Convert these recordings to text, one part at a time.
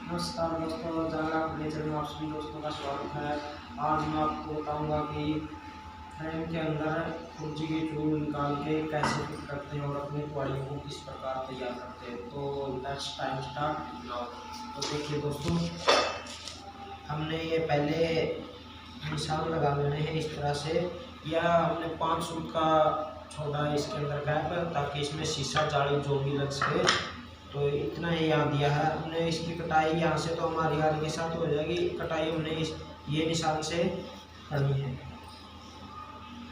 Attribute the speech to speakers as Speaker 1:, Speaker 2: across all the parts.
Speaker 1: नमस्कार दोस्तों, जानरा नेचर में आप सभी दोस्तों का स्वागत है। आज मैं आपको बताऊंगा कि फ्रेम के अंदर कुर्सी की चूल निकाल के कैसे फिट करते हैं और अपनी क्वालिटी को किस प्रकार तैयार करते हैं। तो लेट्स टाइम स्टार्ट नाउ। तो देखिए दोस्तों, हमने ये पहले निशान लगा लेने हैं इस तरह से, या हमने 5 सूट का छोड़ा है इसके अंदर गैप, ताकि इसमें शीशा जाली जो भी लग सके। तो इतना ही यहाँ दिया है हमने। इसकी कटाई यहाँ से तो हमारी गाड़ी के साथ हो जाएगी। कटाई हमने ये निशान से करनी है।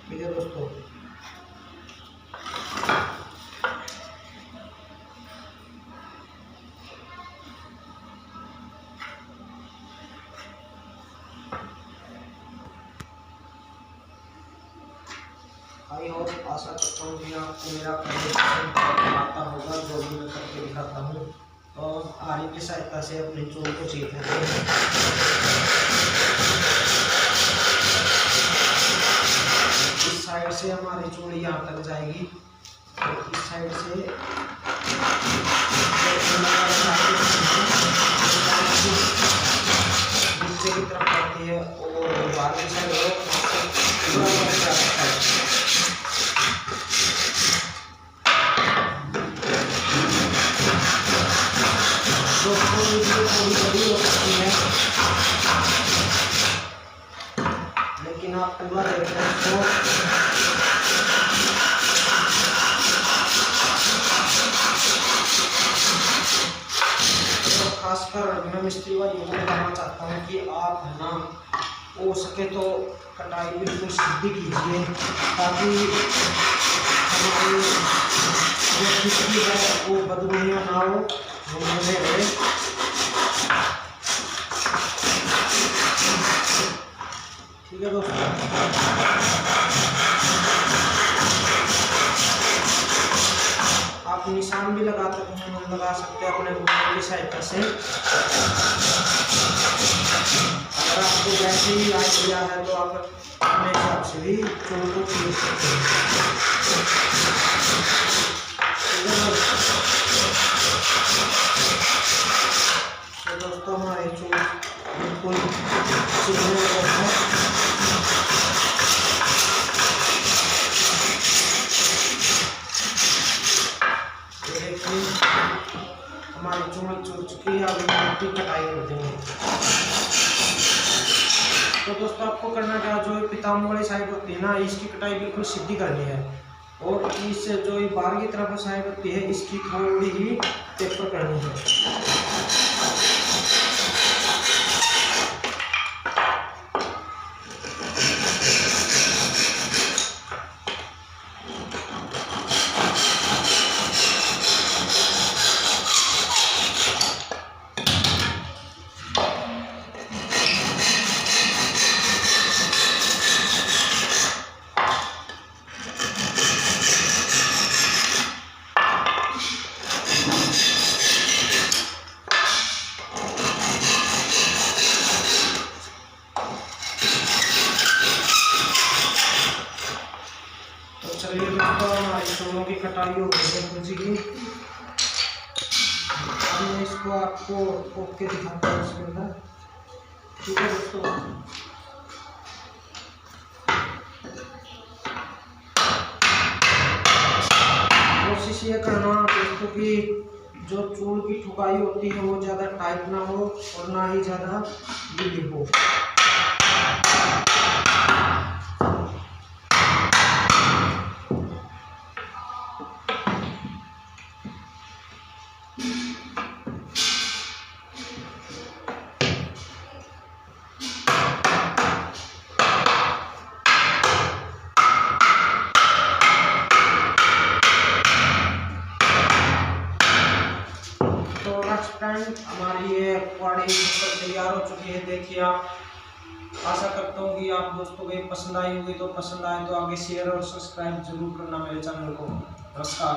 Speaker 1: ठीक है दोस्तों, आई होप आशा करता हूँ कि आपको मेरा आता होगा जो भी मैं करके दिखाता हूँ। और आरी की सहायता से अपनी चूल को सीखते हैं। इस साइड से हमारी चूल यहाँ तक जाएगी, तो इस साइड से नीचे की तरफ आती है और बाहर की साइड लेकिन आप पूरा देख रहे हैं तो खासकर मैं मिस्त्री भाइयों को बताना चाहता हूँ कि आप है ना, हो सके तो कटाई बिल्कुल सीधी कीजिए, ताकि हमारी जो खिचड़ी है वो बदबूया ना हो, रहे। ठीक है दोस्तों, आप निशान भी लगा सकते हैं अपने मोबाइल की सहायता से। अगर आपको वैसे ही आइडिया है तो आप अपने हिसाब से भी चूल को खींच सकते हैं। तो दोस्तों, हमारे चूल बिल्कुल हमारी चूल चुल चुकी है। अभी मिट्टी कटाई कर देंगे। तो दोस्तों, आपको करना क्या, जो पिताम्बर वाली साइड होती है ना, इसकी कटाई बिल्कुल सीधी करनी है, और इस जो बाहर की तरफ साइड होती है इसकी थोड़ी ही टेपर करनी है। चलिए दोस्तों, हमारी चूलों की कटाई हो गई है कुर्सी की। अब मैं इसको आपको पोक के दिखाता हूँ इसके अंदर। ठीक है दोस्तों, कोशिश ये करना दोस्तों कि जो चूल की ठुकाई होती है वो ज़्यादा टाइट ना हो और ना ही ज़्यादा ढीली हो। हमारी ये क्वाड़ी तैयार हो चुकी है। देखिए, आप आशा करता हूँ कि आप दोस्तों को ये पसंद आई होगी। तो पसंद आए तो आगे शेयर और सब्सक्राइब जरूर करना मेरे चैनल को। नमस्कार।